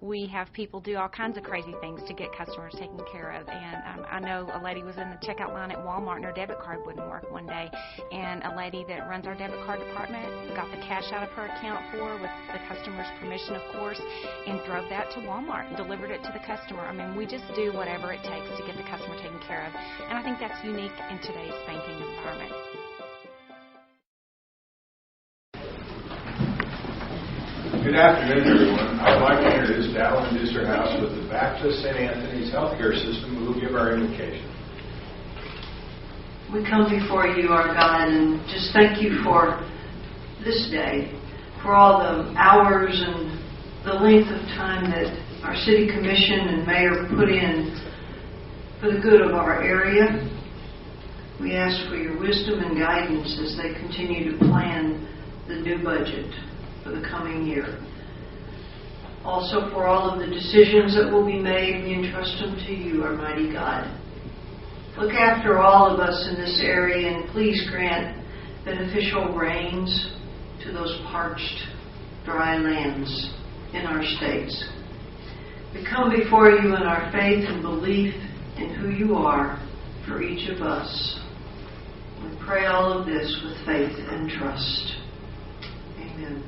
We have people do all kinds of crazy things to get customers taken care of. And I know a lady was in the checkout line at Walmart and her debit card wouldn't work one day. And a lady that runs our debit card department got the cash out of her account for her with the customer's permission, of course, and drove that to Walmart and delivered it to the customer. I mean, we just do whatever it takes to get the customer taken care of. And I think that's unique in today's banking environment. Good afternoon, everyone. I would like to introduce Dallin Dusserhouse with the Baptist St. Anthony's Healthcare System, who will give our invocation. We come before you, our God, and just thank you for this day, for all the hours and the length of time that our City Commission and Mayor put in for the good of our area. We ask for your wisdom and guidance as they continue to plan the new budget for the coming year. Also for all of the decisions that will be made, we entrust them to you, our mighty God. Look after all of us in this area and please grant beneficial rains to those parched, dry lands in our states. We come before you in our faith and belief in who you are for each of us. We pray all of this with faith and trust. Amen.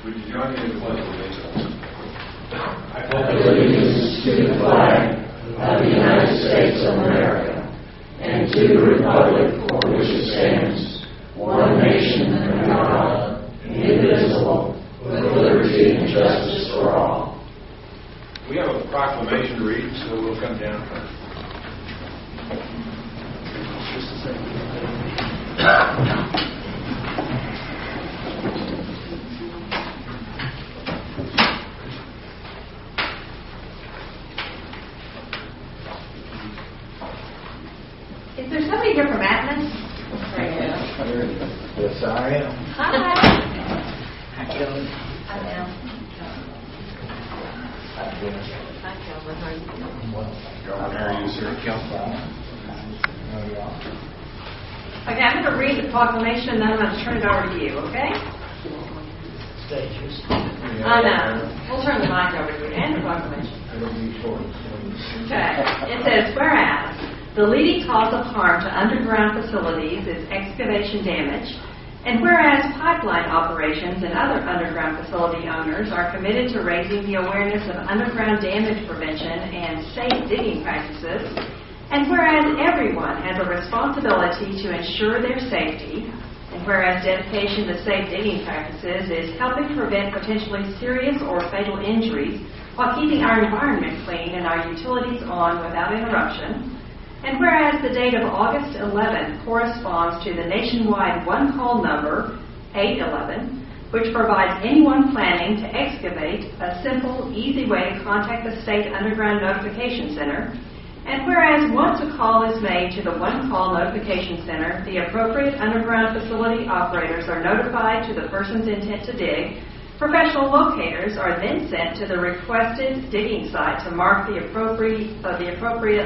Would you join me in the pledge of allegiance? I pledge allegiance to the flag of the United States of America and to the republic for which it stands, one nation under God, indivisible, with liberty and justice for all. We have a proclamation to read, so we'll come down first. Just a second. Is there somebody here from Athens? Yes, I am. Hi. Hi, Kelly. Hi, Mel. Hi, Kelvin. How are you doing? How are you, sir? Okay, I'm going to read the proclamation and then I'm going to turn it over to you, okay? I know. We'll turn the mic over to you and the proclamation. Okay. It says, whereas the leading cause of harm to underground facilities is excavation damage, and whereas pipeline operations and other underground facility owners are committed to raising the awareness of underground damage prevention and safe digging practices, and whereas everyone has a responsibility to ensure their safety, and whereas dedication to safe digging practices is helping prevent potentially serious or fatal injuries while keeping our environment clean and our utilities on without interruption, and whereas the date of August 11 corresponds to the nationwide one-call number, 811, which provides anyone planning to excavate a simple, easy way to contact the State Underground Notification Center, and whereas once a call is made to the one-call notification center, the appropriate underground facility operators are notified to the person's intent to dig, professional locators are then sent to the requested digging site to mark the appropriate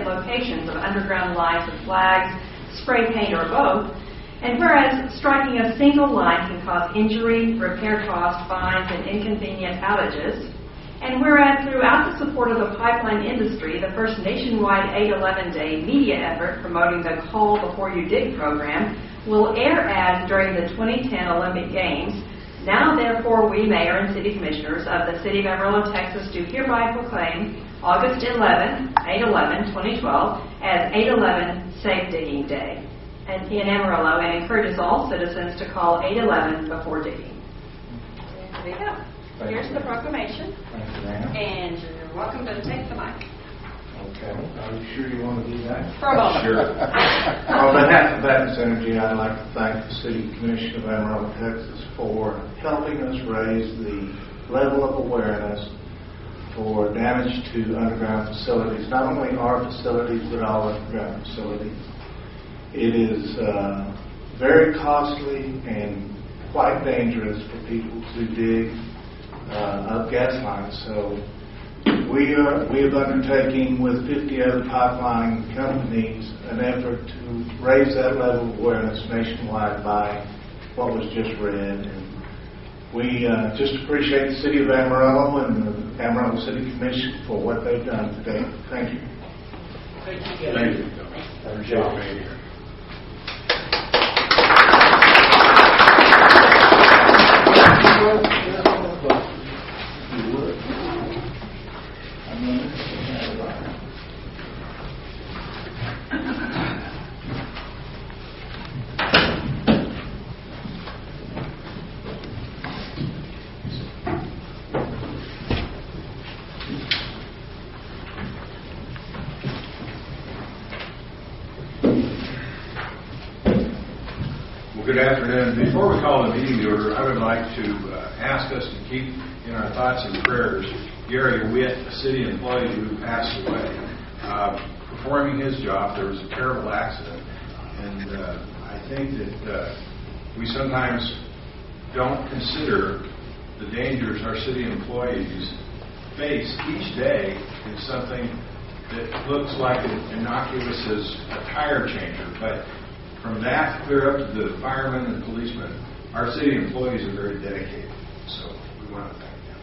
locations of underground lines with flags, spray paint, or both. And whereas striking a single line can cause injury, repair costs, fines, and inconvenient outages. And whereas throughout the support of the pipeline industry, the first nationwide 811-day media effort promoting the Call Before You Dig program will air ads during the 2010 Olympic Games. Now, therefore, we, Mayor and City Commissioners of the City of Amarillo, Texas, do hereby proclaim August 11, 8/11/2012 as 8/11 Safe Digging Day in Amarillo, and encourages all citizens to call 811 before digging. There you go. Here's the proclamation. Thank you, ma'am. And you're welcome to take the mic. Okay. Are you sure you want to do that? For a moment. Sure. On behalf of Baptist Energy, I'd like to thank the City Commission of Amarillo, Texas for helping us raise the level of awareness for damage to underground facilities, not only our facilities, but all underground facilities. It is very costly and quite dangerous for people to dig up gas lines. So we have undertaken with 50 other pipeline companies an effort to raise raise that level of awareness nationwide by what was just read. And We just appreciate the City of Amarillo and the Amarillo City Commission for what they've done today. Thank you. Thank you. Thank you. Appreciate you being here. Good afternoon. Before we call the meeting to order, I would like to ask us to keep in our thoughts and prayers Gary Witt, a city employee who passed away. Performing his job, there was a terrible accident, and I think that we sometimes don't consider the dangers our city employees face each day in something that looks like innocuous as a tire changer, but from that clear up to the firemen and policemen, our city employees are very dedicated. So we want to thank them.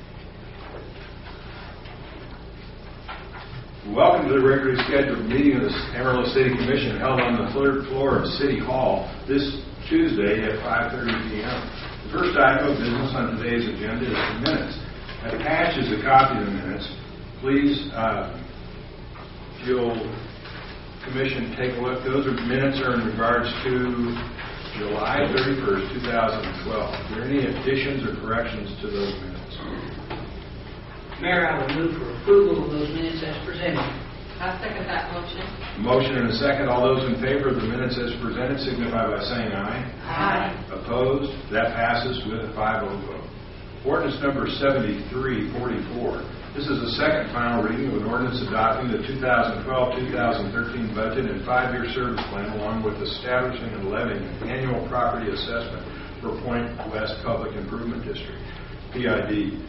Welcome to the regularly scheduled meeting of the Amarillo City Commission held on the third floor of City Hall this Tuesday at 5:30 p.m. The first item of business on today's agenda is the minutes. Attached is a copy of the minutes. Please, if you'll Commission, take a look. Those minutes are in regards to July 31st, 2012. Are there any additions or corrections to those minutes? Mayor, I would move for approval of those minutes as presented. I second that motion. Motion and a second. All those in favor of the minutes as presented signify by saying aye. Aye. Opposed? That passes with a 5-0 vote. Ordinance number 7344. This is the second final reading of an ordinance adopting the 2012-2013 budget and 5-year service plan, along with establishing and levying an annual property assessment for Point West Public Improvement District, PID.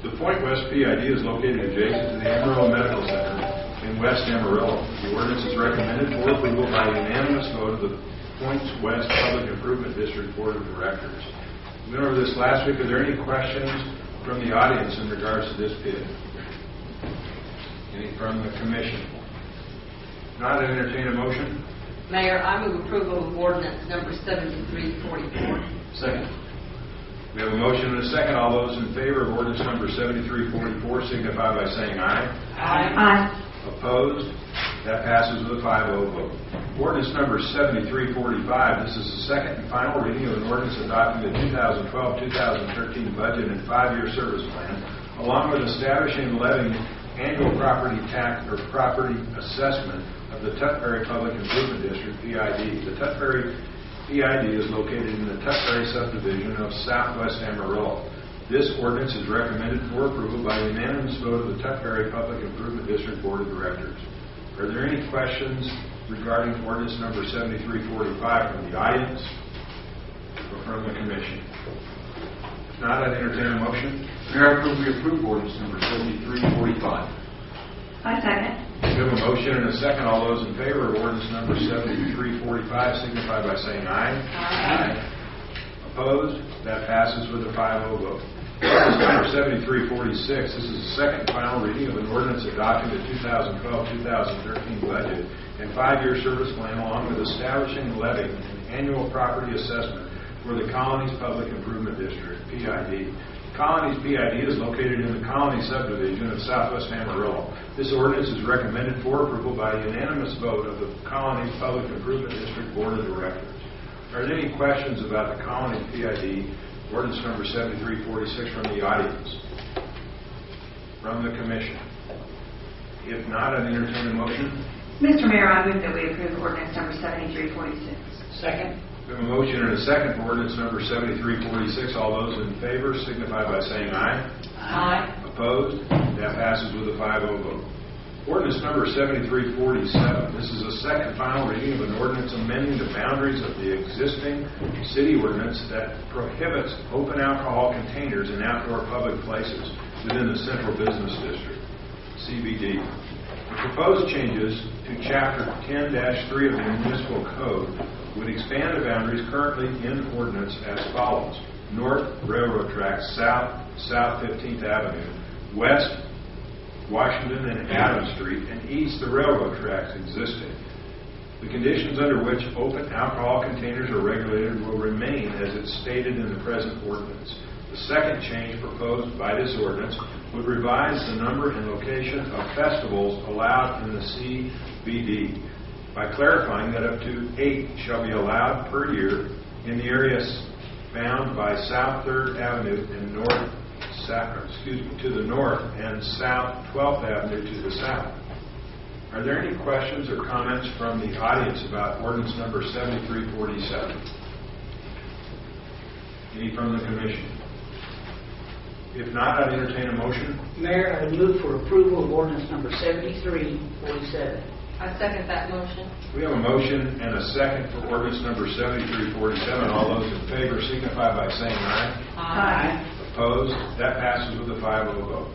The Point West PID is located adjacent to the Amarillo Medical Center in West Amarillo. The ordinance is recommended for approval by unanimous vote of the Point West Public Improvement District Board of Directors. We went over this last week. Are there any questions from the audience in regards to this PID? Any from the Commission? Not, I entertain a motion. Mayor, I move approval of ordinance number 7344. Second. We have a motion and a second. All those in favor of ordinance number 7344 signify by saying aye. Aye. Opposed? That passes with a 5-0 vote. Ordinance number 7345. This is the second and final reading of an ordinance adopting the 2012-2013 budget and 5-year service plan, along with establishing and levying annual property tax or property assessment of the Tutbury Public Improvement District, PID. The Tutbury PID is located in the Tutbury subdivision of Southwest Amarillo. This ordinance is recommended for approval by unanimous vote of the Tutbury Public Improvement District Board of Directors. Are there any questions regarding ordinance number 7345 from the audience or from the Commission? If not, I'd entertain a motion. Mayor, I move we approve ordinance number 7345. I second. We have a motion and a second. All those in favor of ordinance number 7345 signify by saying aye. Aye. Opposed? That passes with a 5-0 vote. Ordinance number 7346. This is the second and final reading of an ordinance adopting the 2012-2013 budget and 5-year service plan, along with establishing and levying an annual property assessment for the Colonies Public Improvement District, PID. Colonies PID is located in the Colony subdivision of Southwest Amarillo. This ordinance is recommended for approval by a unanimous vote of the Colonies Public Improvement District Board of Directors. Are there any questions about the Colony PID, ordinance number 7346 from the audience? From the Commission? If not, I'd entertain a motion. Mr. Mayor, I move that we approve ordinance number 7346. Second. We have a motion and a second for ordinance number 7346. All those in favor signify by saying aye. Aye. Opposed? That passes with a 5-0 vote. Ordinance number 7347. This is the second final reading of an ordinance amending the boundaries of the existing city ordinance that prohibits open alcohol containers in outdoor public places within the Central Business District, CBD. The proposed changes to Chapter 10-3 of the Municipal Code would expand the boundaries currently in ordinance as follows. north railroad tracks, south 15th Avenue, west Washington and Adams Street, and east the railroad tracks existing. The conditions under which open alcohol containers are regulated will remain as it's stated in the present ordinance. The second change proposed by this ordinance would revise the number and location of festivals allowed in the CBD by clarifying that up to 8 shall be allowed per year in the areas bound by South 3rd Avenue and to the north and South 12th Avenue to the south. Are there any questions or comments from the audience about ordinance number 7347? Any from the commission? If not, I'd entertain a motion. Mayor, I would move for approval of ordinance number 7347. I second that motion. We have a motion and a second for ordinance number 7347. All those in favor signify by saying aye. Aye. Opposed? That passes with a 5-0 vote.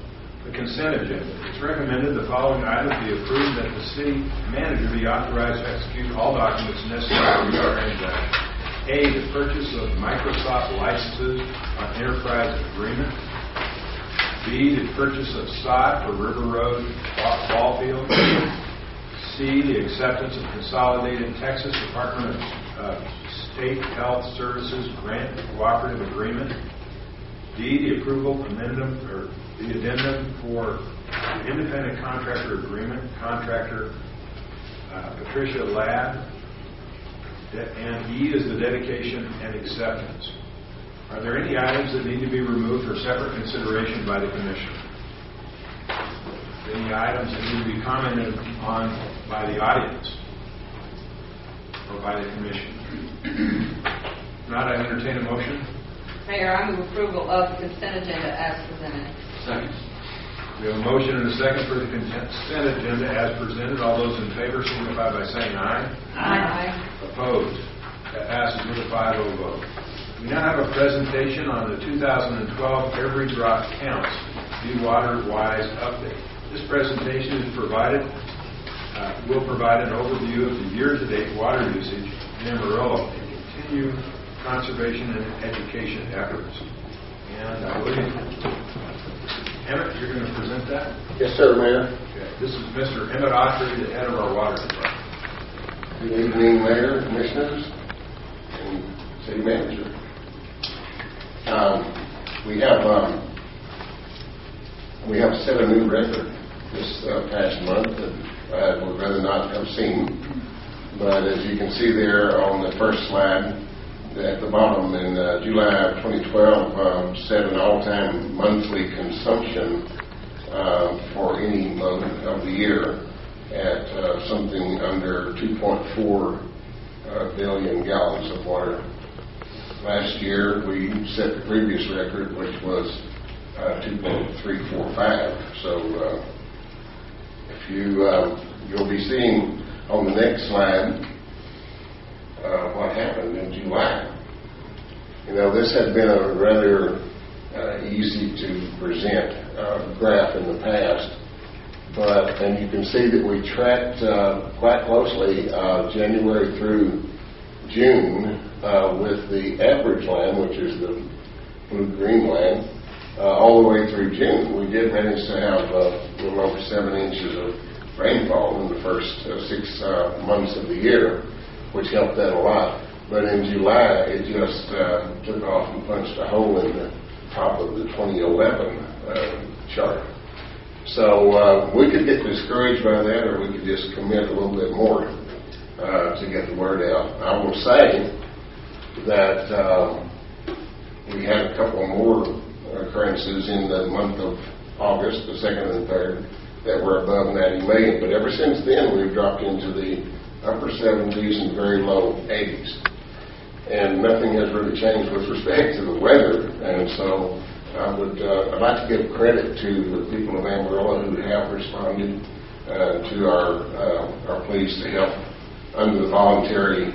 The consent agenda. It's recommended the following items be approved: that the city manager be authorized to execute all documents necessary for the transaction. A, the purchase of Microsoft licenses on enterprise agreement. B, the purchase of sod for River Road ball field. C, the acceptance of Consolidated Texas Department of State Health Services Grant Cooperative Agreement. D, the approval addendum for the independent contractor agreement, contractor Patricia Ladd. And E is the dedication and acceptance. Are there any items that need to be removed for separate consideration by the Commission? Any items that need to be commented on by the audience or by the Commission? If not, I entertain a motion. Mayor, I move approval of the consent agenda as presented. Second. We have a motion and a second for the consent agenda as presented. All those in favor signify by saying aye. Aye. Opposed? That passes with a 5-0 vote. We now have a presentation on the 2012 Every Drop Counts Be Water Wise update. This presentation is will provide an overview of the year-to-date water usage in Amarillo and continue conservation and education efforts. And I believe, Emmett, you're going to present that? Yes, sir, Mayor. Okay. This is Mr. Emmett Autry, the head of our water department. Good evening, Mayor, Commissioners, and City Manager. We have set a new record this past month that I would rather not have seen. But as you can see there on the first slide, at the bottom, in July of 2012, set an all-time monthly consumption for any month of the year at something under 2.4 billion gallons of water. Last year, we set the previous record, which was 2.345. So if you'll be seeing on the next slide what happened in July. You know, this had been a rather easy to present graph in the past, and you can see that we tracked quite closely January through June with the average line, which is the blue-green line, all the way through June. We did manage to have a little over 7 inches of rainfall in the first 6 months of the year, which helped that a lot. But in July, it just took off and punched a hole in the top of the 2011 chart. So we could get discouraged by that, or we could just commit a little bit more to get the word out. I will say that we had a couple more occurrences in the month of August, the 2nd and 3rd, that were above 90 million. But ever since then, we've dropped into the upper 70s and very low 80s. And nothing has really changed with respect to the weather. And so I'd like to give credit to the people of Amarillo who have responded to our pleas to help under the voluntary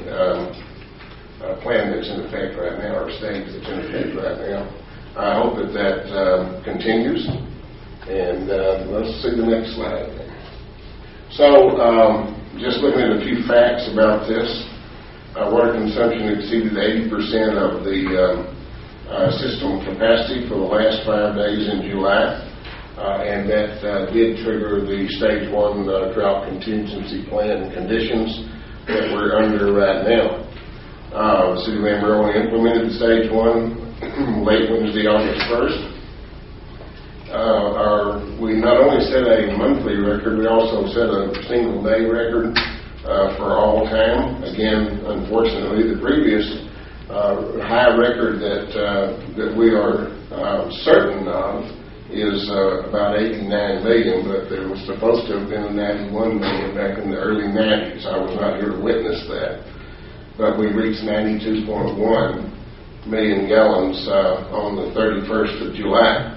plan that's in effect right now, or stage that's in effect right now. I hope that continues. And let's see the next slide. So just looking at a few facts about this, water consumption exceeded 80% of the system capacity for the last 5 days in July. And that did trigger the Stage 1 drought contingency plan conditions that we're under right now. The City of Amarillo implemented Stage 1 late Wednesday, August 1st. We not only set a monthly record, we also set a single-day record for all time. Again, unfortunately, the previous high record that we are certain of is about 89 million, but there was supposed to have been 91 million back in the early 90s. I was not here to witness that. But we reached 92.1 million gallons on the 31st of July.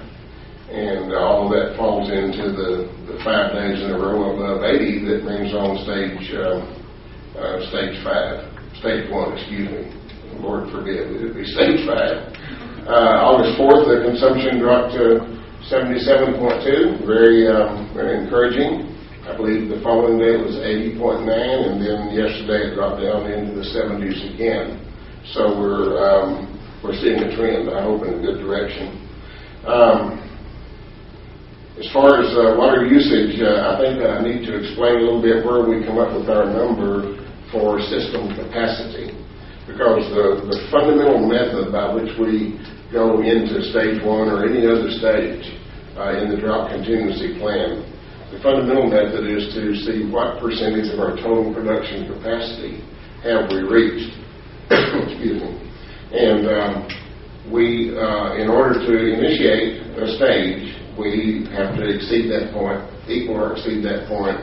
And all of that falls into the 5 days in a row above 80 that brings on stage 1, excuse me. Lord forbid, it would be stage 5. August 4th, the consumption dropped to 77.2, very encouraging. I believe the following day it was 80.9, and then yesterday it dropped down into the 70s again. So we're seeing a trend, I hope, in a good direction. As far as water usage, I think that I need to explain a little bit where we come up with our number for system capacity, because the fundamental method by which we go into Stage 1 or any other stage in the drought contingency plan, the fundamental method is to see what percentage of our total production capacity have we reached. Excuse me. And we, in order to initiate a stage, we have to exceed that point, equal or exceed that point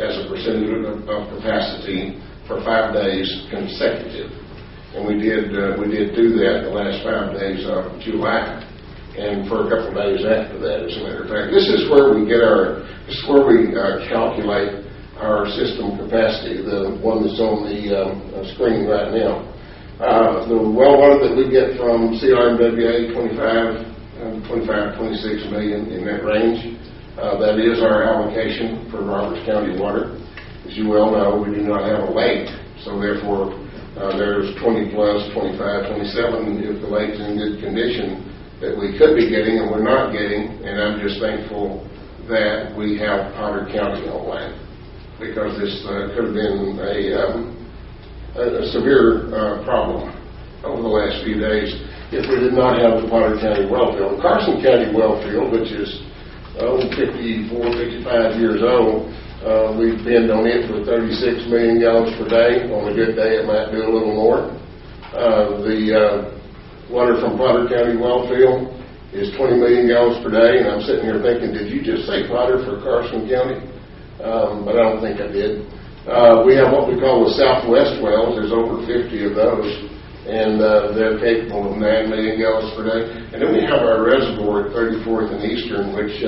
as a percentage of capacity for 5 days consecutive. And we did do that the last 5 days of July, and for a couple of days after that, as a matter of fact. This is where we calculate our system capacity, the one that's on the screen right now. The well water that we get from CRMWA, 26 million in that range. That is our allocation for Roberts County water. As you well know, we do not have a lake, so therefore there's 20 plus, 25, 27 if the lake's in good condition that we could be getting and we're not getting, and I'm just thankful that we have Potter County online, because this could have been a severe problem over the last few days if we did not have the Potter County well field. The Carson County well field, which is 54, 55 years old, we depend on it for 36 million gallons per day. On a good day, it might do a little more. The water from Potter County well field is 20 million gallons per day, and I'm sitting here thinking, did you just say Potter for Carson County? But I don't think I did. We have what we call the Southwest wells. There's over 50 of those, and they're capable of 9 million gallons per day. And then we have our reservoir at 34th and Eastern, which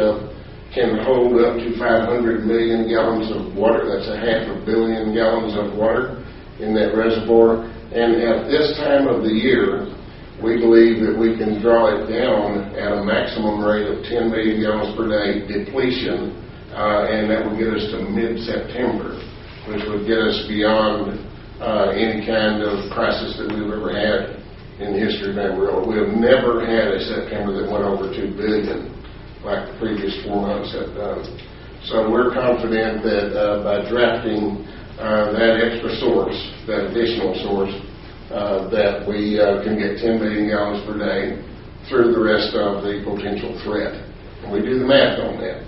can hold up to 500 million gallons of water. That's 500 million gallons of water in that reservoir. And at this time of the year, we believe that we can draw it down at a maximum rate of 10 million gallons per day depletion, and that will get us to mid-September, which would get us beyond any kind of crisis that we've ever had in the history of Amarillo. We have never had a September that went over 2 billion like the previous 4 months have done. So we're confident that by drafting that extra source, that additional source, that we can get 10 million gallons per day through the rest of the potential threat. And we do the math on that.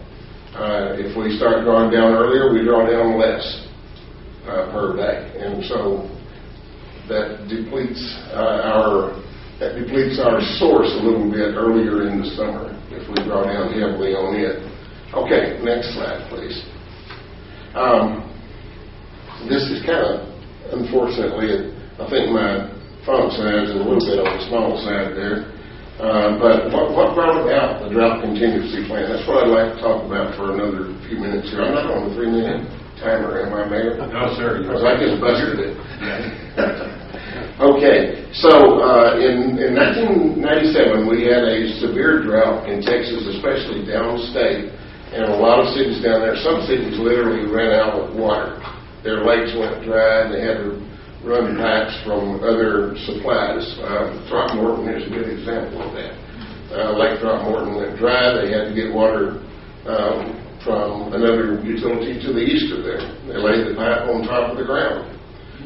If we start drawing down earlier, we draw down less per day. And so that depletes our source a little bit earlier in the summer if we draw down heavily on it. Okay, next slide, please. This is kind of, unfortunately, I think my font size is a little bit on the small side there. But what brought about the drought contingency plan? That's what I'd like to talk about for another few minutes here. I'm not on the 3-minute timer, am I, Mayor? No, sir. Because I just busted it. Okay, so in 1997, we had a severe drought in Texas, especially downstate, and a lot of cities down there. Some cities literally ran out of water. Their lakes went dry, and they had to run pipes from other supplies. Throckmorton is a good example of that. Lake Throckmorton went dry. They had to get water from another utility to the east of there. They laid the pipe on top of the ground.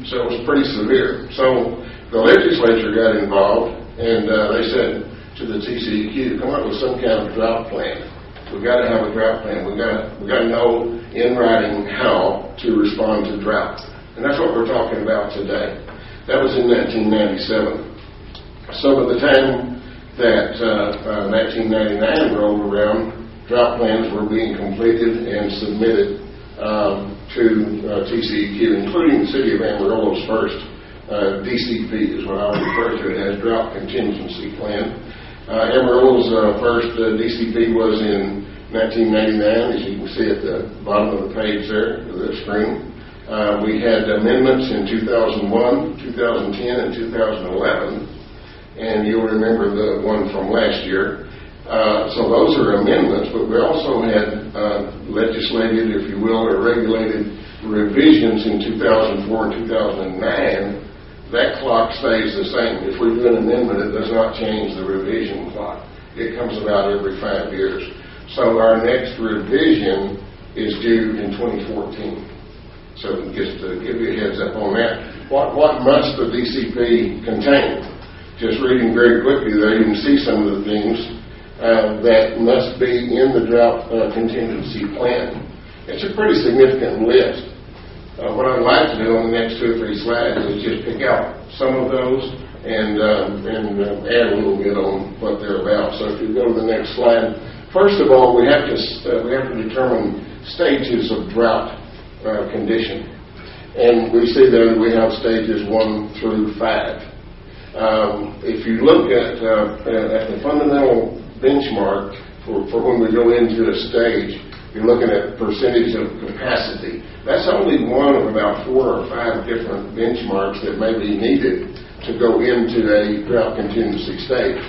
So it was pretty severe. So the legislature got involved, and they said to the TCEQ, come up with some kind of drought plan. We've got to have a drought plan. We've got to know in writing how to respond to drought. And that's what we're talking about today. That was in 1997. So by the time that 1999 rolled around, drought plans were being completed and submitted to TCEQ, including the City of Amarillo's first DCP, is what I would refer to it as, Drought Contingency Plan. Amarillo's first DCP was in 1999, as you can see at the bottom of the page there, of the screen. We had amendments in 2001, 2010, and 2011, and you'll remember the one from last year. So those are amendments, but we also had legislated, if you will, or regulated revisions in 2004 and 2009. That clock stays the same. If we do an amendment, it does not change the revision clock. It comes about every 5 years. So our next revision is due in 2014. So just to give you a heads up on that, what must the DCP contain? Just reading very quickly there, you can see some of the things that must be in the drought contingency plan. It's a pretty significant list. What I'd like to do on the next 2 or 3 slides is just pick out some of those and add a little bit on what they're about. So if you go to the next slide, first of all, we have to determine stages of drought condition, and we see that we have stages 1 through 5. If you look at the fundamental benchmark for when we go into a stage, you're looking at percentage of capacity. That's only one of about 4 or 5 different benchmarks that may be needed to go into a drought contingency stage.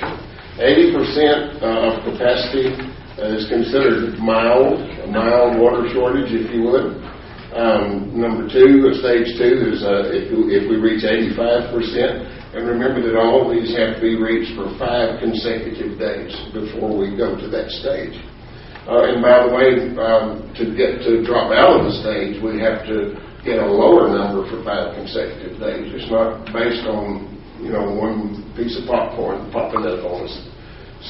80% of capacity is considered mild, a mild water shortage, if you would. Number 2, stage 2 is if we reach 85%. And remember that all of these have to be reached for 5 consecutive days before we go to that stage. And by the way, to drop out of the stage, we have to get a lower number for 5 consecutive days. It's not based on, one piece of popcorn popping up on us.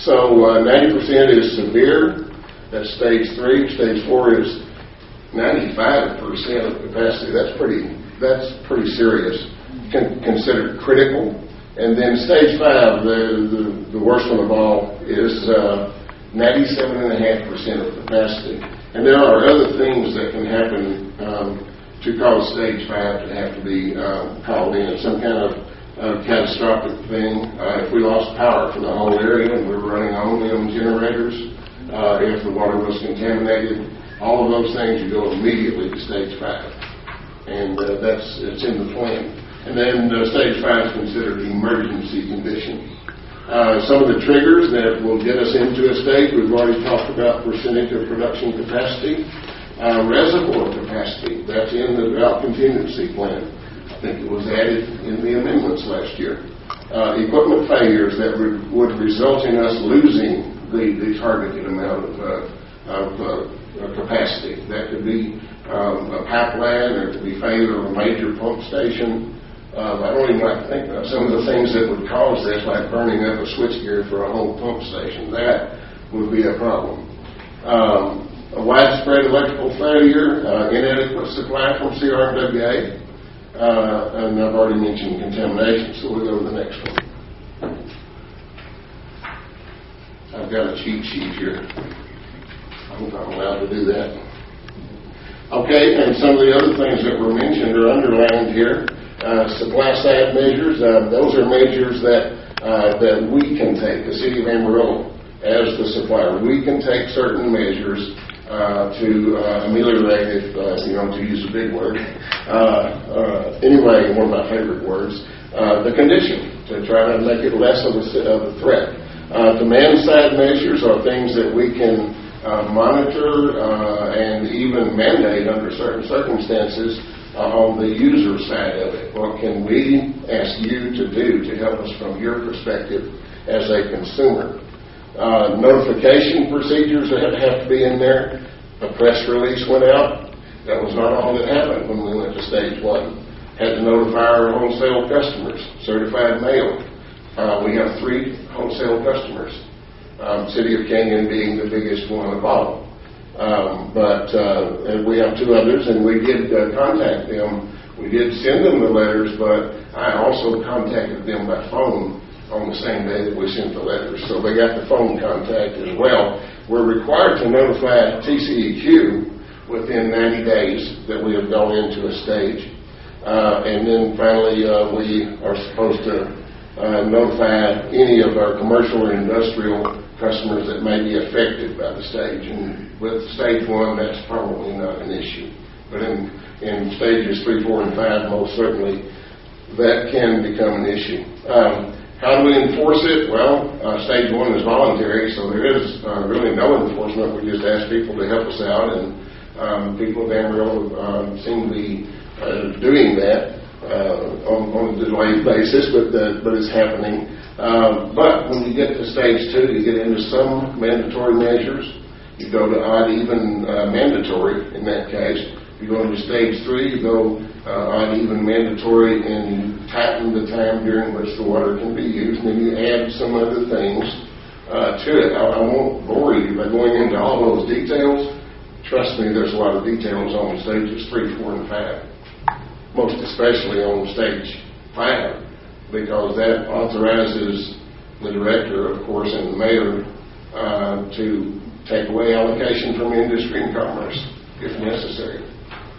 So 90% is severe. That's stage 3. Stage 4 is 95% of capacity. That's pretty serious. Considered critical. And then stage 5, the worst one of all, is 97.5% of capacity. And there are other things that can happen to cause stage 5 to have to be called in. Some kind of catastrophic thing. If we lost power for the whole area and we were running on generators, if the water was contaminated, all of those things, you go immediately to stage 5. And it's in the plan. And then stage 5 is considered an emergency condition. Some of the triggers that will get us into a stage, we've already talked about percentage of production capacity. Reservoir capacity, that's in the drought contingency plan. I think it was added in the amendments last year. Equipment failures that would result in us losing the targeted amount of capacity. That could be a pipeline, or it could be failure of a major pump station. I don't even like to think about some of the things that would cause this, like burning up a switchgear for a whole pump station. That would be a problem. A widespread electrical failure, inadequate supply from CRWA, and I've already mentioned contamination, so we'll go to the next one. I've got a cheat sheet here. I hope I'm allowed to do that. Okay, and some of the other things that were mentioned are underlined here. Supply side measures, those are measures that we can take, the City of Amarillo, as the supplier. We can take certain measures to ameliorate, to use a big word. Anyway, one of my favorite words, the condition, to try to make it less of a threat. Demand side measures are things that we can monitor and even mandate under certain circumstances on the user side of it. What can we ask you to do to help us from your perspective as a consumer? Notification procedures that have to be in there. A press release went out. That was not all that happened when we went to stage 1. Had to notify our wholesale customers, certified mail. We have 3 wholesale customers, City of Canyon being the biggest one of all. But we have 2 others, and we did contact them. We did send them the letters, but I also contacted them by phone on the same day that we sent the letters. So they got the phone contact as well. We're required to notify TCEQ within 90 days that we have gone into a stage. And then finally, we are supposed to notify any of our commercial or industrial customers that may be affected by the stage. And with stage 1, that's probably not an issue. But in stages 3, 4, and 5, most certainly, that can become an issue. How do we enforce it? Well, stage 1 is voluntary, so there is really no enforcement. We just ask people to help us out, and people at Amarillo seem to be doing that on a delayed basis, but it's happening. But when you get to stage 2, you get into some mandatory measures. You go to odd, even mandatory in that case. You go into stage 3, you go odd, even mandatory, and you tighten the time during which the water can be used, and then you add some other things to it. I won't bore you by going into all those details. Trust me, there's a lot of details on stages 3, 4, and 5, most especially on stage 5, because that authorizes the director, of course, and the mayor to take away allocation from industry and commerce if necessary.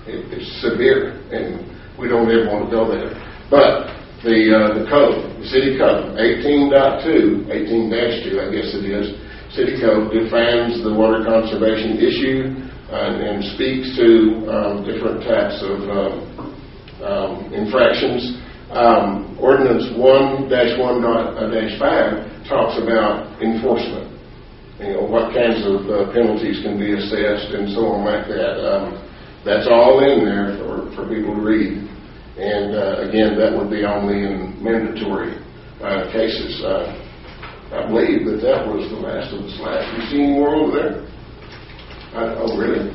It's severe, and we don't ever want to go there. But the code, the city code, 18.2, 18-2, I guess it is, city code defines the water conservation issue and speaks to different types of infractions. Ordinance 1-1-5 talks about enforcement. You know, what kinds of penalties can be assessed and so on like that. That's all in there for people to read. And again, that would be only in mandatory cases. I believe that was the last of the slides. You see any more over there? Oh, really?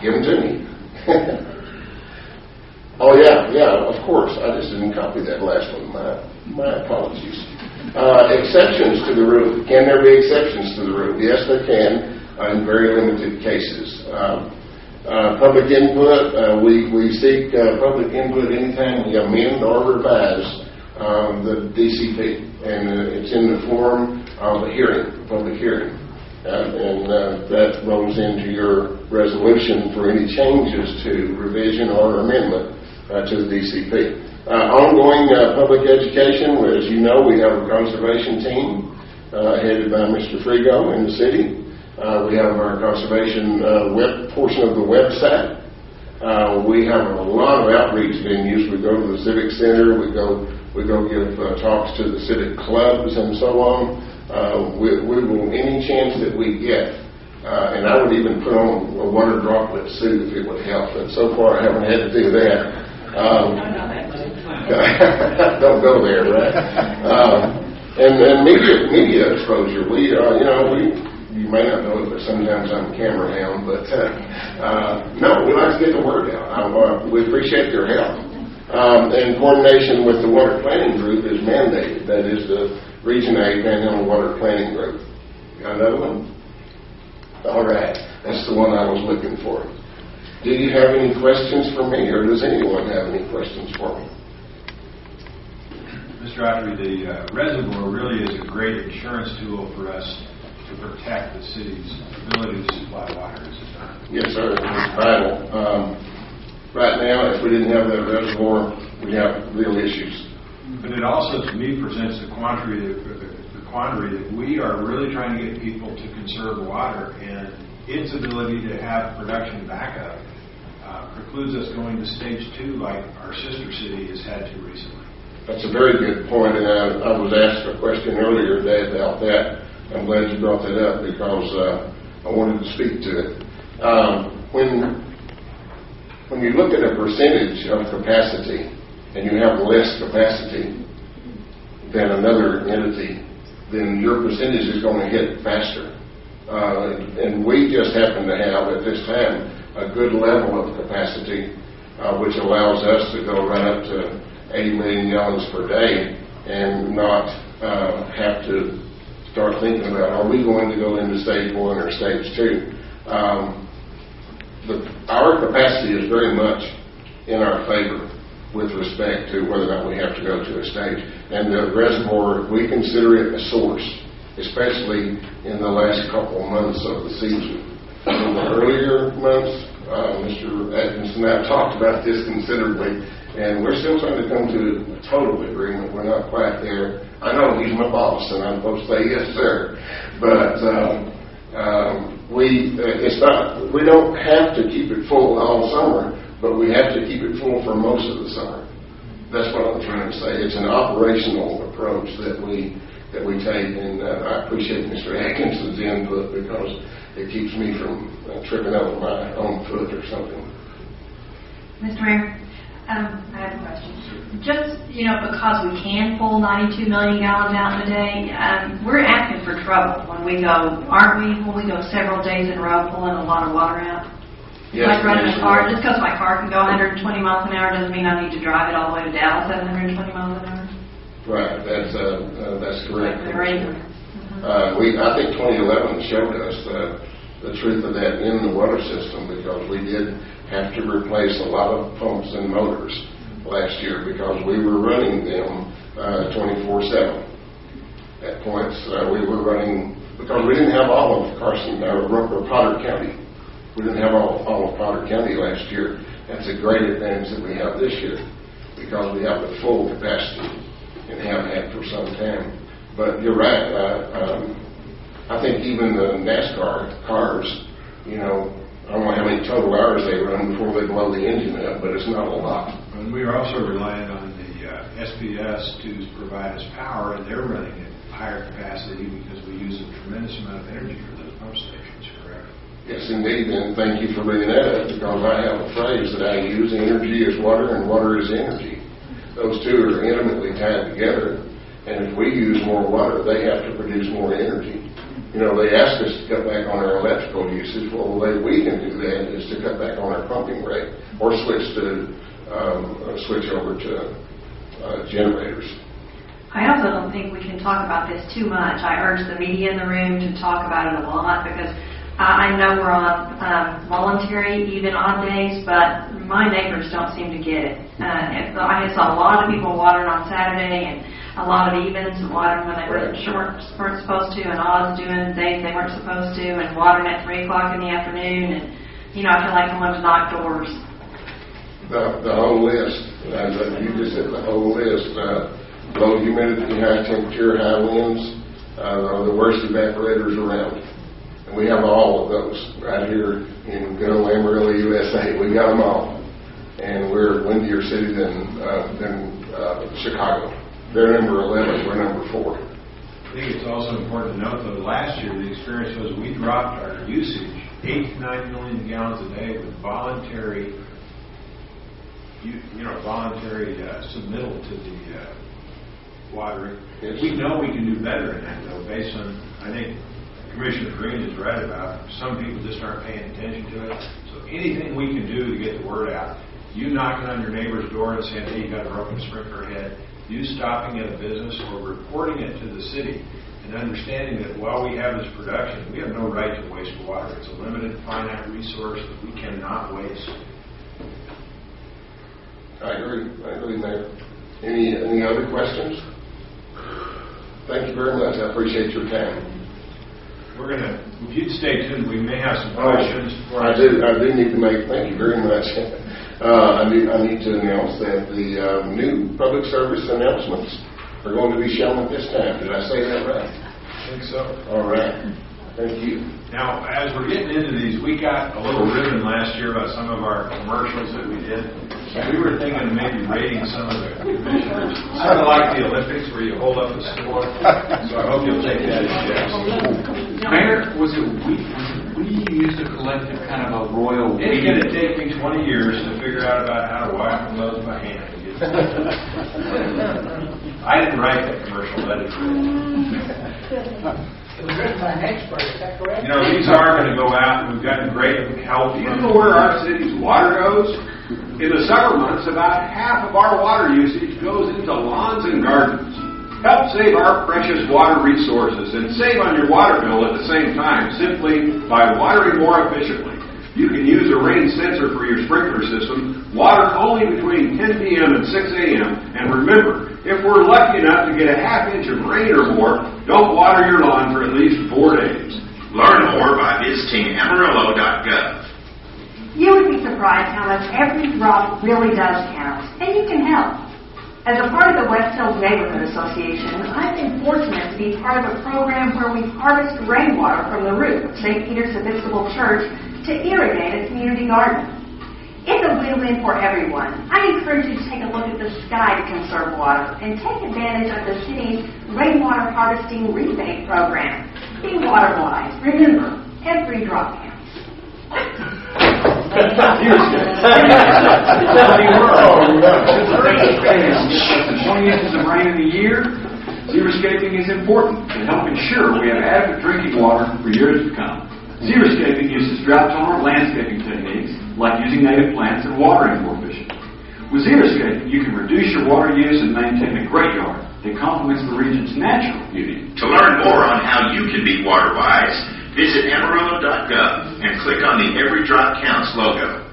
Give them to me. Oh, yeah, of course. I just didn't copy that last one. My apologies. Exceptions to the rule. Can there be exceptions to the rule? Yes, there can in very limited cases. Public input, we seek public input anytime we amend or revise the DCP, and it's in the form of a hearing, a public hearing. And that rolls into your resolution for any changes to revision or amendment to the DCP. Ongoing public education, as you know, we have a conservation team headed by Mr. Frigo in the city. We have our conservation web portion of the website. We have a lot of outreach venues. We go to the Civic Center. We go give talks to the civic clubs and so on. We will, any chance that we get, and I would even put on a water droplet suit if it would help. But so far, I haven't had to do that. Don't go there, right? And media exposure. You may not know it, but sometimes I'm a camera hound. But no, we like to get the word out. We appreciate your help. And coordination with the water planning group is mandated. That is the Region A Panhandle Water Planning Group. Got another one? All right, that's the one I was looking for. Do you have any questions for me, or does anyone have any questions for me? Mr. Autry, the reservoir really is a great insurance tool for us to protect the city's ability to supply water, is it not? Yes, sir. It's vital. Right now, if we didn't have that reservoir, we'd have real issues. But it also, to me, presents the quandary that we are really trying to get people to conserve water, and its ability to have production backup precludes us going to stage 2 like our sister city has had to recently. That's a very good point, and I was asked a question earlier today about that. I'm glad you brought that up because I wanted to speak to it. When when you look at a percentage of capacity and you have less capacity than another entity, then your percentage is going to hit faster. And we just happen to have, at this time, a good level of capacity, which allows us to go right up to 80 million gallons per day and not have to start thinking about, are we going to go into stage 1 or stage 2? Our capacity is very much in our favor with respect to whether or not we have to go to a stage. And the reservoir, we consider it a source, especially in the last couple of months of the season. In the earlier months, Mr. Atkinson and I have talked about this considerably, and we're still trying to come to a total agreement. We're not quite there. I know he's my boss, and I'm supposed to say yes, sir. But we don't have to keep it full all summer, but we have to keep it full for most of the summer. That's what I'm trying to say. It's an operational approach that we take, and I appreciate Mr. Atkinson's input because it keeps me from tripping over my own foot or something. Mr. Mayor, I have a question. Just, because we can pull 92 million gallons out in a day, we're asking for trouble when we go, aren't we? When we go several days in a row pulling a lot of water out. Yes, like running a car, just because my car can go 120 miles an hour doesn't mean I need to drive it all the way to Dallas at 120 miles an hour. Right, that's correct. I think 2011 showed us the truth of that in the water system, because we did have to replace a lot of pumps and motors last year because we were running them 24/7. At points we were running, because we didn't have all of Potter County. We didn't have all of Potter County last year. That's a great advantage that we have this year because we have the full capacity and have had for some time. But you're right. I think even the NASCAR cars, I don't know how many total hours they run before they blow the engine up, but it's not a lot. And we are also relying on the SPS to provide us power, and they're running at higher capacity because we use a tremendous amount of energy for those pump stations, correct? Yes, indeed, and thank you for bringing that up, because I have a phrase that I use: energy is water and water is energy. Those two are intimately tied together, and if we use more water, they have to produce more energy. They ask us to cut back on our electrical usage. Well, the way we can do that is to cut back on our pumping rate or switch over to generators. I also don't think we can talk about this too much. I urge the media in the room to talk about it a lot, because I know we're on voluntary, even odd days, but my neighbors don't seem to get it. I saw a lot of people watering on Saturday, and a lot of evens watering when they weren't supposed to, and odds doing days they weren't supposed to, and watering at 3 o'clock in the afternoon, and I feel like I wanted to knock doors. The whole list. You just said the whole list. Low humidity, high temperature, high winds are the worst evaporators around. And we have all of those right here in good old Amarillo, USA. We got them all. And we're a windier city than Chicago. They're number 11, we're number 4. I think it's also important to note, though, last year the experience was we dropped our usage 8 to 9 million gallons a day with voluntary submittal to the watering. Yes. We know we can do better in that, though, based on, I think Commissioner Green is right about some people just aren't paying attention to it. So anything we can do to get the word out, you knocking on your neighbor's door and saying, hey, you got a broken sprinkler head, you stopping at a business or reporting it to the city, and understanding that while we have this production, we have no right to waste water. It's a limited, finite resource that we cannot waste. I agree, Mayor. Any other questions? Thank you very much. I appreciate your time. We're going to, if you'd stay tuned, we may have some questions. I do need to make, thank you very much. I need to announce that the new public service announcements are going to be shown at this time. Did I say that right? I think so. All right. Thank you. Now, as we're getting into these, we got a little ribbon last year about some of our commercials that we did. And we were thinking of maybe rating some of the commissioners. Sort of like the Olympics where you hold up the score. So I hope you'll take that as yes. Mayor, was it we used to collect a kind of a royal It's going to take me 20 years to figure out about how to wipe the nose by hand. I didn't write that commercial, that is It was written by an expert, is that correct? You know, these are going to go out, and we've gotten great help. Do you know where our city's water goes? In the summer months, about half of our water usage goes into lawns and gardens. Help save our precious water resources and save on your water bill at the same time simply by watering more efficiently. You can use a rain sensor for your sprinkler system, water only between 10 p.m. and 6 a.m. And remember, if we're lucky enough to get a half inch of rain or more, don't water your lawn for at least 4 days. Learn more by visiting Amarillo.gov. You would be surprised how much every drop really does count, and you can help. As a part of the West Hills Neighborhood Association, I've been fortunate to be part of a program where we harvest rainwater from the roof of St. Peter's Episcopal Church to irrigate a community garden. It's a win-win for everyone. I encourage you to take a look at the sky to conserve water and take advantage of the city's rainwater harvesting rebate program. Be water wise. Remember, every drop counts. 20 inches of rain in a year. Xeriscaping is important to help ensure we have adequate drinking water for years to come. Xeriscaping uses drought-tolerant landscaping techniques like using native plants and watering more efficiently. With xeriscaping, you can reduce your water use and maintain a great yard that complements the region's natural beauty. To learn more on how you can be water wise, visit Amarillo.gov and click on the Every Drop Counts logo.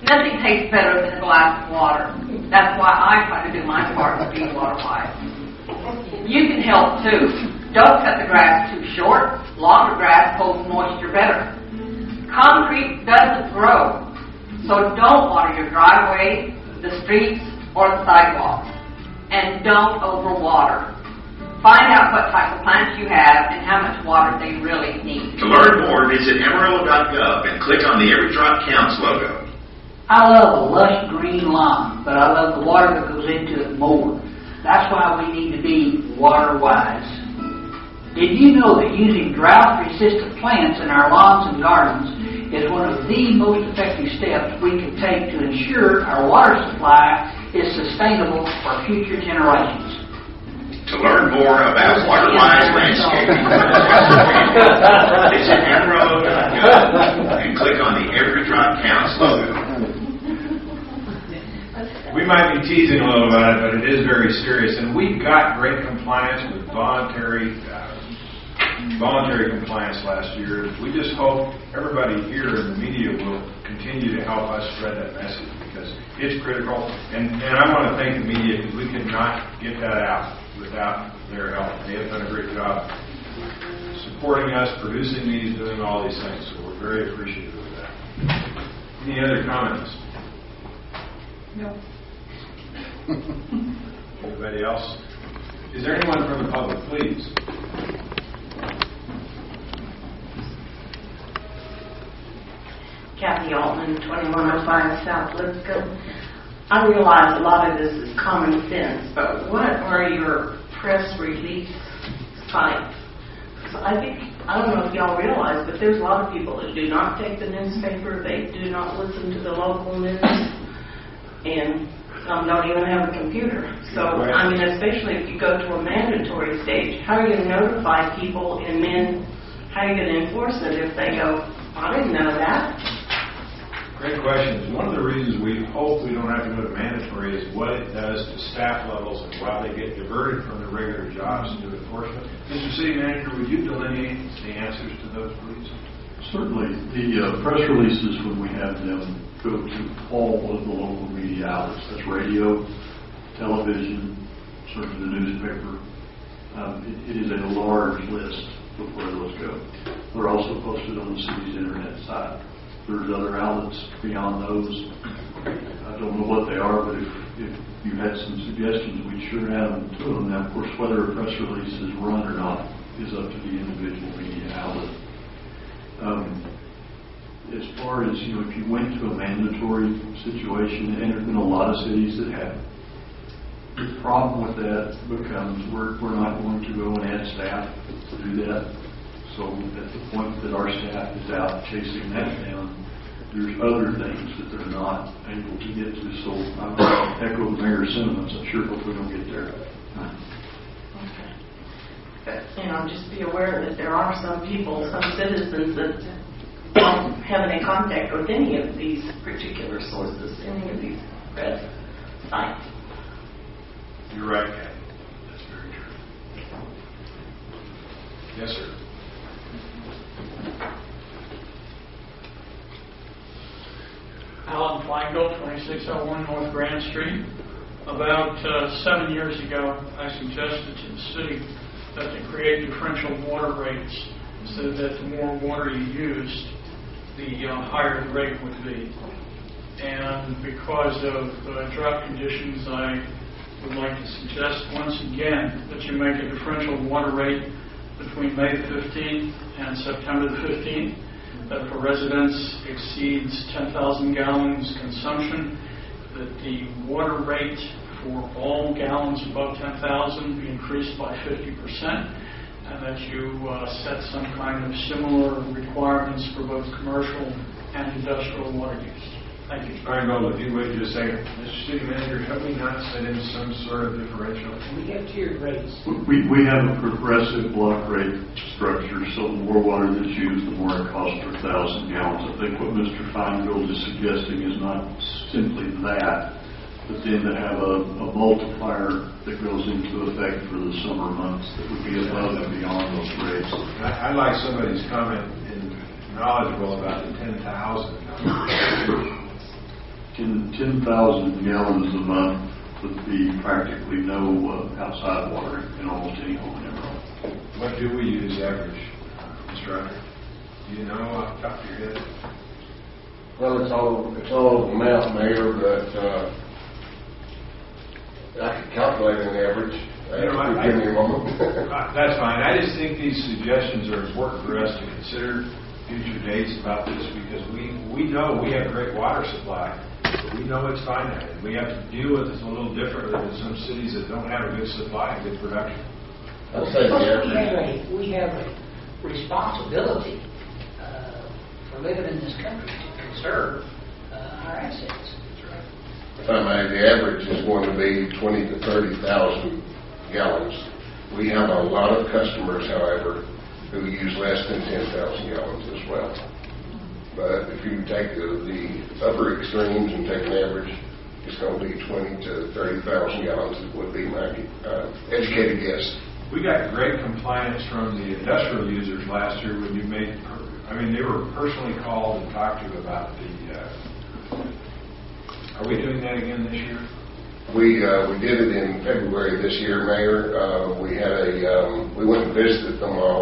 Nothing tastes better than a glass of water. That's why I try to do my part to be water wise. You can help too. Don't cut the grass too short. Longer grass holds moisture better. Concrete doesn't grow, so don't water your driveway, the streets, or the sidewalks. And don't overwater. Find out what type of plants you have and how much water they really need. To learn more, visit Amarillo.gov and click on the Every Drop Counts logo. I love a lush green lawn, but I love the water that goes into it more. That's why we need to be water wise. Did you know that using drought-resistant plants in our lawns and gardens is one of the most effective steps we can take to ensure our water supply is sustainable for future generations? To learn more about water-wise landscaping, visit Amarillo.gov and click on the Every Drop Counts logo. We might be teasing a little about it, but it is very serious, and we got great compliance with voluntary compliance last year. We just hope everybody here in the media will continue to help us spread that message because it's critical. And I want to thank the media because we could not get that out without their help. They have done a great job supporting us, producing these, doing all these things. So we're very appreciative of that. Any other comments? No. Anybody else? Is there anyone from the public, please? Kathy Altman, 2105 South Lipscomb. I realize a lot of this is common sense, but what are your press release sites? I don't know if y'all realize, but there's a lot of people that do not take the newspaper, they do not listen to the local news, and some don't even have a computer. So, I mean, especially if you go to a mandatory stage, how are you going to notify people, and then how are you going to enforce it if they go, I didn't know that? Great questions. One of the reasons we hope we don't have to go to mandatory is what it does to staff levels and why they get diverted from their regular jobs to enforcement. Mr. City Manager, would you delineate the answers to those, please? Certainly. The press releases, when we have them, go to all of the local media outlets. That's radio, television, certainly the newspaper. It is a large list of where those go. They're also posted on the city's internet site. There's other outlets beyond those. I don't know what they are, but if you had some suggestions, we'd sure add them to them. Now, of course, whether a press release is run or not is up to the individual media outlet. As far as, if you went to a mandatory situation, and there's been a lot of cities that have, the problem with that becomes we're not going to go and add staff to do that. So at the point that our staff is out chasing that down, there's other things that they're not able to get to. So I'm going to echo the mayor's sentiments. I'm sure hopefully we don't get there. Okay. But, just be aware that there are some people, some citizens that don't have any contact with any of these particular sources, any of these red sites. You're right, Kathy. That's very true. Yes, sir. Alan Flagel, 2601 North Grand Street. About 7 years ago, I suggested to the city that to create differential water rates so that the more water you used, the higher the rate would be. And because of drought conditions, I would like to suggest once again that you make a differential water rate between May the 15th and September the 15th. That if a residence exceeds 10,000 gallons consumption, that the water rate for all gallons above 10,000 be increased by 50%, and that you set some kind of similar requirements for both commercial and industrial water use. Thank you. All right, Noel, if you would just say, Mr. City Manager, have we not set in some sort of differential? We have tiered rates. We have a progressive block rate structure, so the more water that's used, the more it costs per 1,000 gallons. I think what Mr. Feingold is suggesting is not simply that, but then to have a multiplier that goes into effect for the summer months that would be above and beyond those rates. I like somebody's comment and knowledgeable about the 10,000. 10,000 gallons a month would be practically no outside water in almost any home in Amarillo. What do we use average, Mr. Rucker? Do you know off the top of your head? Well, it's all math, Mayor, but I could calculate an average. Give me a moment. That's fine. I just think these suggestions are important for us to consider future dates about this, because we know we have great water supply. We know it's finite, and we have to deal with it a little differently than some cities that don't have a good supply and good production. I'll say we have a responsibility for living in this country to conserve our assets. If I may, the average is going to be 20 to 30,000 gallons. We have a lot of customers, however, who use less than 10,000 gallons as well. But if you take the upper extremes and take an average, it's going to be 20 to 30,000 gallons. It would be my educated guess. We got great compliance from the industrial users last year when you made, they were personally called and talked to about the, are we doing that again this year? We did it in February this year, Mayor. We went and visited them all,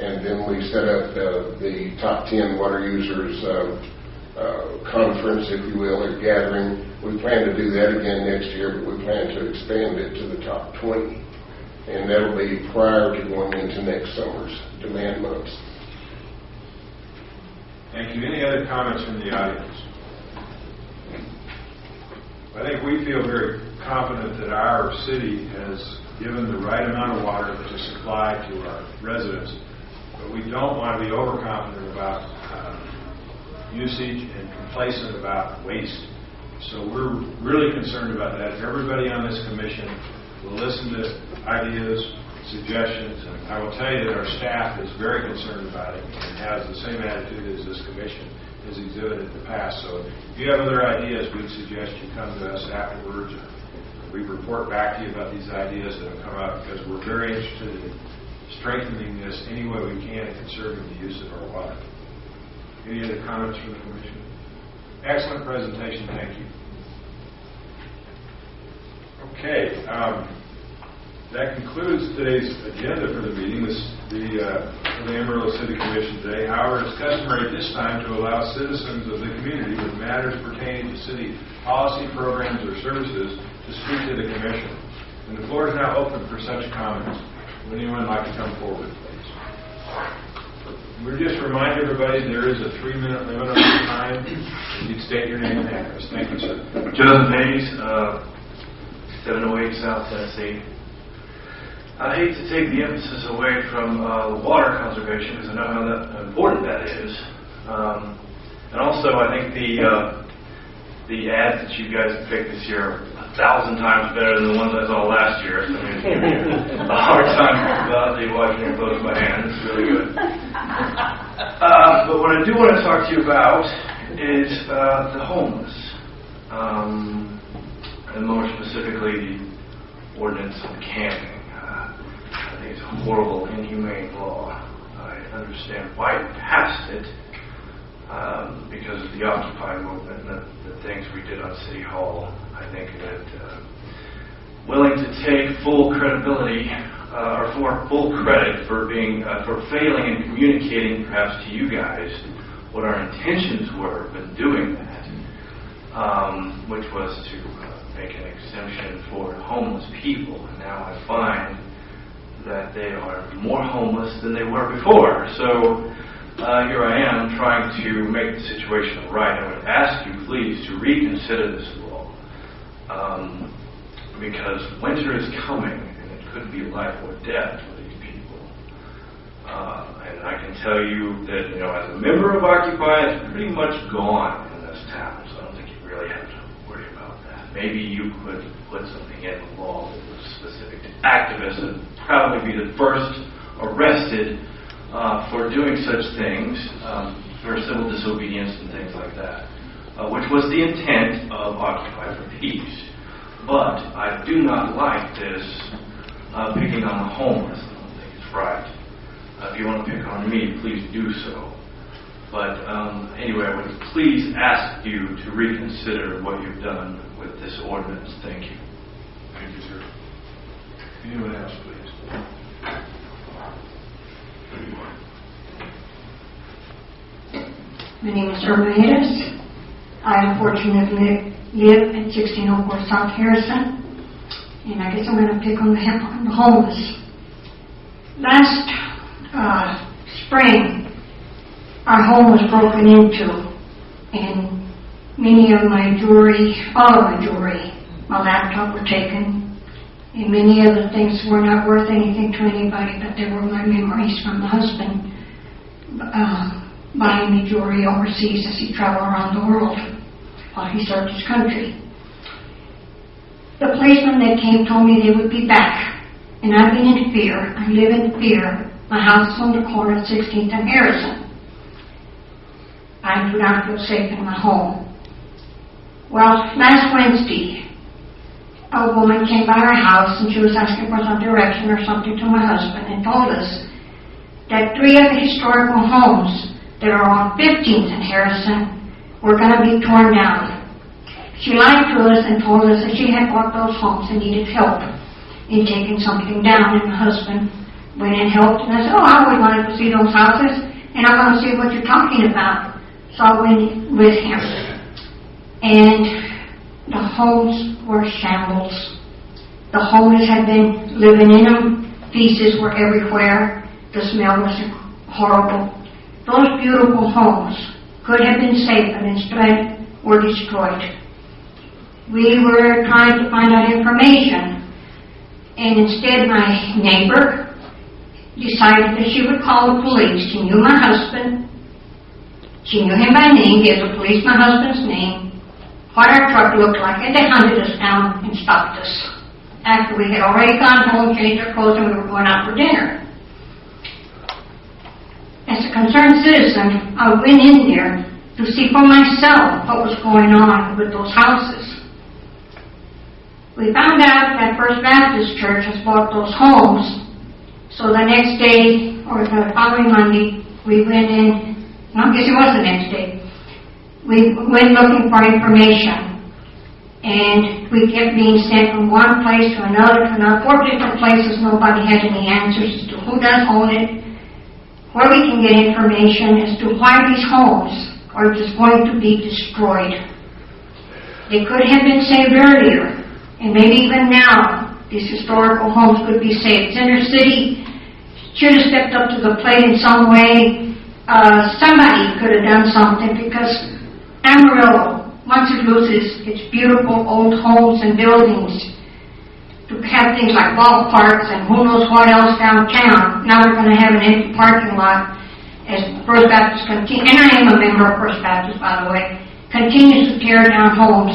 and then we set up the top 10 water users conference, if you will, or gathering. We plan to do that again next year, but we plan to expand it to the top 20. And that'll be prior to going into next summer's demand months. Thank you. Any other comments from the audience? I think we feel very confident that our city has given the right amount of water to supply to our residents, but we don't want to be overconfident about usage and complacent about waste. So we're really concerned about that. Everybody on this commission will listen to ideas, suggestions, and I will tell you that our staff is very concerned about it and has the same attitude as this commission has exhibited in the past. So if you have other ideas, we'd suggest you come to us afterwards, or we report back to you about these ideas that have come up, because we're very interested in strengthening this any way we can and conserving the use of our water. Any other comments from the commission? Excellent presentation. Thank you. Okay. That concludes today's agenda for the meeting, for the Amarillo City Commission today. However, it's customary at this time to allow citizens of the community with matters pertaining to city policy, programs, or services to speak to the Commission. And the floor is now open for such comments. Would anyone like to come forward, please? We'll just remind everybody there is a 3-minute limit on your time. You can state your name and address. Thank you, sir. Jonathan Hayes, 708 South Tennessee. I hate to take the emphasis away from water conservation because I know how important that is. And also, I think the ads that you guys picked this year are 1,000 times better than the ones I saw last year. So I mean, it's a hard time about watching your close my hand. It's really good. But what I do want to talk to you about is the homeless, and more specifically, the ordinance on camping. I think it's a horrible, inhumane law. I understand why it passed it. Because of the Occupy movement and the things we did on City Hall. I think that willing to take full credibility or for full credit for being for failing in communicating perhaps to you guys what our intentions were in doing that, which was to make an exemption for homeless people. And now I find that they are more homeless than they were before. So here I am trying to make the situation right. I would ask you, please, to reconsider this law because winter is coming and it could be life or death for these people. And I can tell you that, as a member of Occupy, it's pretty much gone in this town, so I don't think you really have to worry about that. Maybe you could put something in the law that was specific to activists and probably be the first arrested for doing such things, for civil disobedience and things like that, which was the intent of Occupy for Peace. But I do not like this picking on the homeless. I don't think it's right. If you want to pick on me, please do so. But anyway, I would please ask you to reconsider what you've done with this ordinance. Thank you. Thank you, sir. Anyone else, please? My name is Irma Hayes. I unfortunately live at 1604 South Harrison, and I guess I'm going to pick on the homeless. Last spring, our home was broken into, and many of my jewelry, all of my jewelry, my laptop were taken, and many of the things were not worth anything to anybody, but they were my memories from my husband buying me jewelry overseas as he traveled around the world while he served his country. The policemen that came told me they would be back, and I've been in fear. I live in fear. My house is on the corner of 16th and Harrison. I do not feel safe in my home. Well, last Wednesday, a woman came by our house and she was asking for some direction or something to my husband and told us that 3 of the historical homes that are on 15th and Harrison were going to be torn down. She lied to us and told us that she had bought those homes and needed help in taking something down, and my husband went and helped, and I said, I always wanted to see those houses, and I want to see what you're talking about. So I went with him. And the homes were shambles. The homeless had been living in them. Feces were everywhere. The smell was horrible. Those beautiful homes could have been saved, but instead were destroyed. We were trying to find out information, and instead my neighbor decided that she would call the police. She knew my husband. She knew him by name, gave the police my husband's name, what our truck looked like, and they hunted us down and stopped us after we had already gone home, changed our clothes, and we were going out for dinner. As a concerned citizen, I went in there to see for myself what was going on with those houses. We found out that First Baptist Church has bought those homes, so the next day, or the following Monday, we went in, I guess it was the next day, we went looking for information, and we kept being sent from one place to another, 4 different places. Nobody had any answers as to who does own it, where we can get information as to why these homes are just going to be destroyed. They could have been saved earlier, and maybe even now these historical homes could be saved. Center City should have stepped up to the plate in some way. Somebody could have done something, because Amarillo, once it loses its beautiful old homes and buildings, to have things like ballparks and who knows what else downtown. Now we're going to have an empty parking lot as First Baptist continues, and I am a member of First Baptist, by the way, continues to tear down homes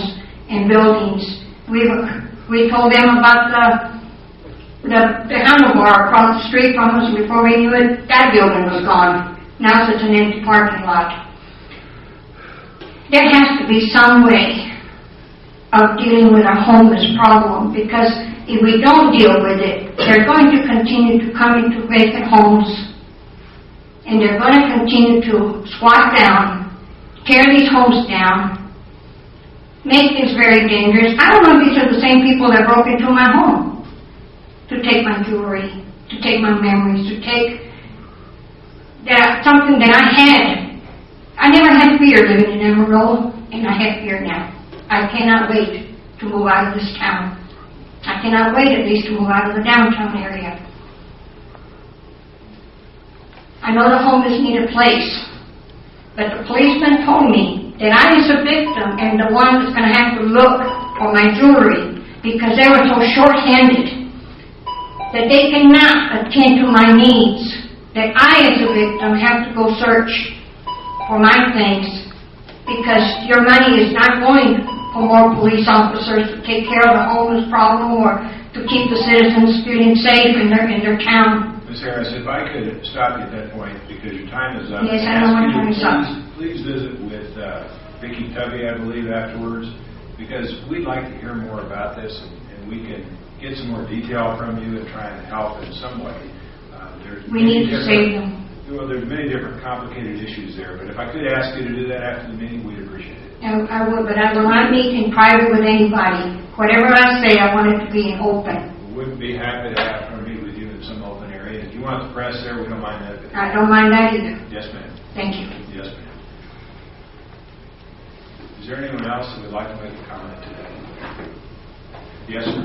and buildings. We told them about the handlebar across the street from us, and before we knew it, that building was gone. Now it's an empty parking lot. There has to be some way of dealing with a homeless problem, because if we don't deal with it, they're going to continue to come into vacant homes, and they're going to continue to squat down, tear these homes down, make things very dangerous. I don't know if these are the same people that broke into my home to take my jewelry, to take my memories, to take something that I had. I never had fear living in Amarillo, and I have fear now. I cannot wait to move out of this town. I cannot wait at least to move out of the downtown area. I know the homeless need a place, but the policeman told me that I, as a victim, am the one that's going to have to look for my jewelry, because they were so short-handed that they cannot attend to my needs, that I, as a victim, have to go search for my things, because your money is not going for more police officers to take care of the homeless problem or to keep the citizens feeling safe in their town. Ms. Harris, if I could stop you at that point, because your time is up. Yes, I know my time is up. Please visit with Vicki Tubby, I believe, afterwards, because we'd like to hear more about this, and we can get some more detail from you and try and help in some way. We need to save them. Well, there's many different complicated issues there, but if I could ask you to do that after the meeting, we'd appreciate it. I would, but I will not meet in private with anybody. Whatever I say, I want it to be open. We'd be happy to have her meet with you in some open area. If you want the press there, we don't mind that. I don't mind that either. Yes, ma'am. Thank you. Yes, ma'am. Is there anyone else that would like to make a comment today? Yes, sir.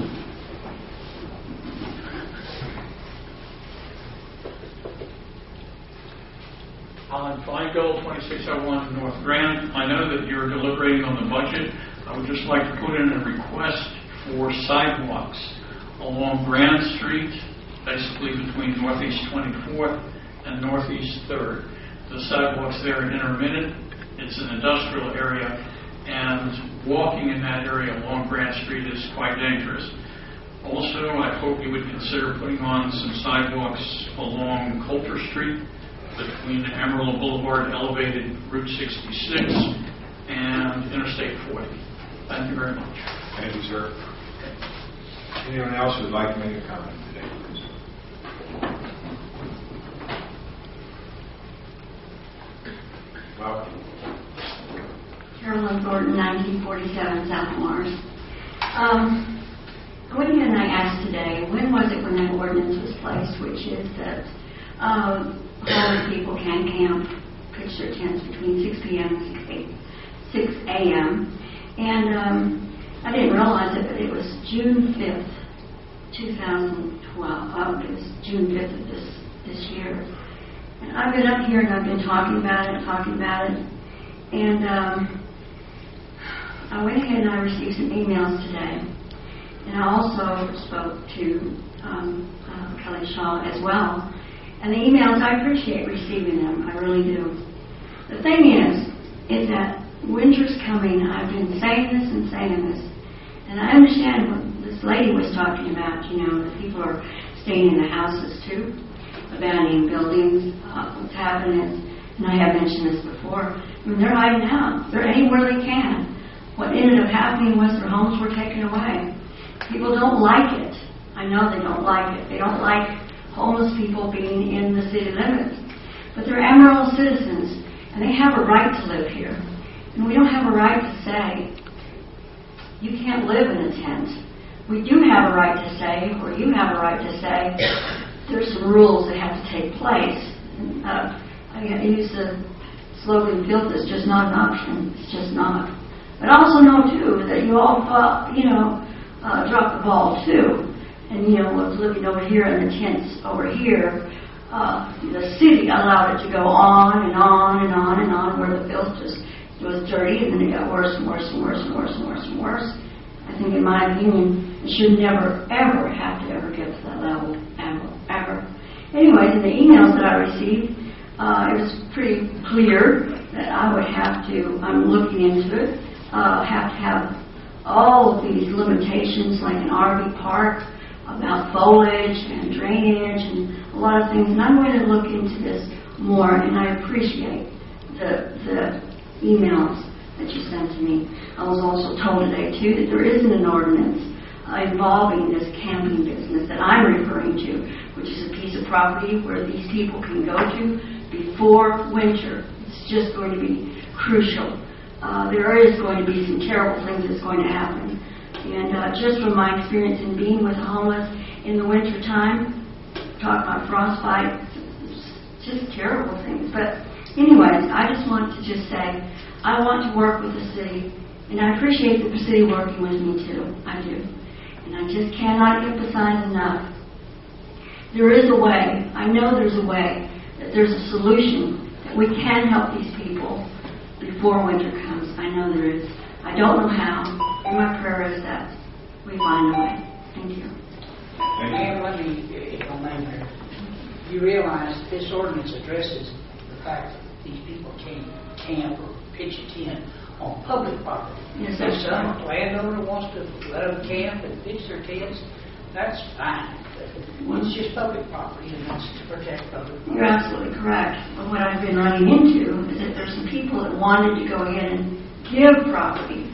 Alan Feingold, 2601 North Grand. I know that you're deliberating on the budget. I would just like to put in a request for sidewalks along Grand Street, basically between Northeast 24th and Northeast 3rd. The sidewalks there are intermittent. It's an industrial area, and walking in that area along Grand Street is quite dangerous. Also, I hope you would consider putting on some sidewalks along Coulter Street, between Amarillo Boulevard, elevated Route 66, and Interstate 40. Thank you very much. Thank you, sir. Anyone else who would like to make a comment today, please? Welcome. Carolyn Thornton, 1947 South Mars. Woody and I asked today, when was it when that ordinance was placed, which is that homeless people can camp, pitch their tents between 6 p.m. and 6 a.m. And I didn't realize it, but it was June 5th, 2012. It was June 5th of this year. And I've been up here and I've been talking about it. And I went ahead and I received some emails today. And I also spoke to Kelly Shaw as well. And the emails, I appreciate receiving them. I really do. The thing is that winter's coming. I've been saying this. And I understand what this lady was talking about, that people are staying in the houses too, abandoning buildings, what's happening. And I have mentioned this before. I mean, they're hiding out. They're anywhere they can. What ended up happening was their homes were taken away. People don't like it. I know they don't like it. They don't like homeless people being in the city limits. But they're Amarillo citizens, and they have a right to live here. And we don't have a right to say, you can't live in a tent. We do have a right to say, or you have a right to say, there's some rules that have to take place. And, I use the slogan, filth is just not an option. It's just not. But I also know, too, that you all, dropped the ball, too. And, was living over here in the tents over here. The city allowed it to go on and on and on and on, where the filth just was dirty, and then it got worse and worse and worse and worse and worse and worse. I think, in my opinion, it should never, ever have to ever get to that level, ever. Anyways, in the emails that I received, it was pretty clear that I would have to, I'm looking into it, have to have all of these limitations like an RV park about foliage and drainage and a lot of things. And I'm going to look into this more, and I appreciate the emails that you sent to me. I was also told today, too, that there isn't an ordinance involving this camping business that I'm referring to, which is a piece of property where these people can go to before winter. It's just going to be crucial. There is going to be some terrible things that's going to happen. And just from my experience in being with the homeless in the winter time, talk about frostbite, just terrible things. But anyways, I just want to just say, I want to work with the city, and I appreciate the city working with me too. I do. And I just cannot emphasize enough. There is a way. I know there's a way. That there's a solution. That we can help these people before winter comes. I know there is. I don't know how. And my prayer is that we find a way. Thank you. Ma'am, let me, if I may, you realize this ordinance addresses the fact that these people can't camp or pitch a tent on public property. Yes, if some landowner wants to let them camp and pitch their tents, that's fine. It's just public property, and that's to protect public property. You're absolutely correct. But what I've been running into is that there's some people that wanted to go ahead and give property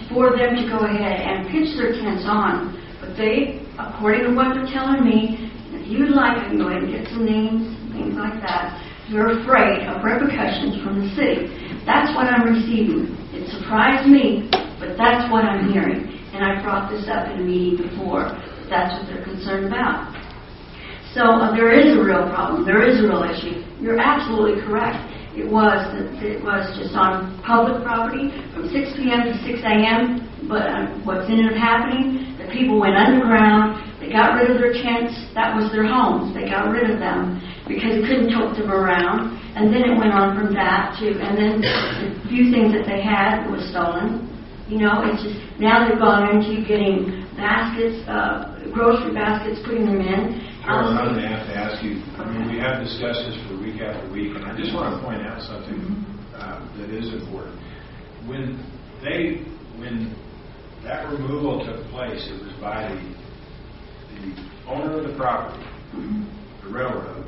for them to go ahead and pitch their tents on. But they, according to what they're telling me, if you'd like, I can go ahead and get some names, things like that. They're afraid of repercussions from the city. That's what I'm receiving. It surprised me, but that's what I'm hearing. And I brought this up in a meeting before. That's what they're concerned about. So there is a real problem. There is a real issue. You're absolutely correct. It was just on public property from 6 p.m. to 6 a.m. But what's ended up happening, the people went underground. They got rid of their tents. That was their homes. They got rid of them because they couldn't tote them around. And then it went on from that to, and then the few things that they had was stolen. You know, it's just, now they've gone into getting baskets, grocery baskets, putting them in. Carol, I'm going to have to ask you, I mean, we have discussed this for week after week, and I just want to point out something that is important. When that removal took place, it was by the owner of the property, the railroad,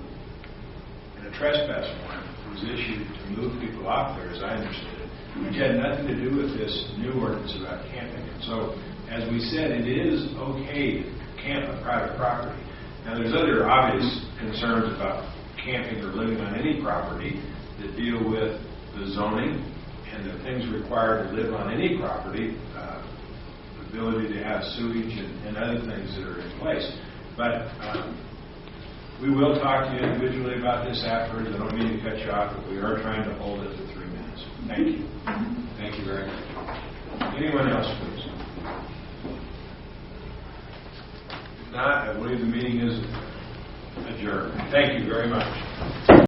and a trespass warrant was issued to move people off there, as I understood it, which had nothing to do with this new ordinance about camping. And so, as we said, it is okay to camp on private property. Now, there's other obvious concerns about camping or living on any property that deal with the zoning and the things required to live on any property, the ability to have sewage and other things that are in place. But we will talk to you individually about this afterwards. I don't mean to cut you off, but we are trying to hold it to 3 minutes. Thank you. Thank you very much. Anyone else, please? If not, I believe the meeting is adjourned. Thank you very much.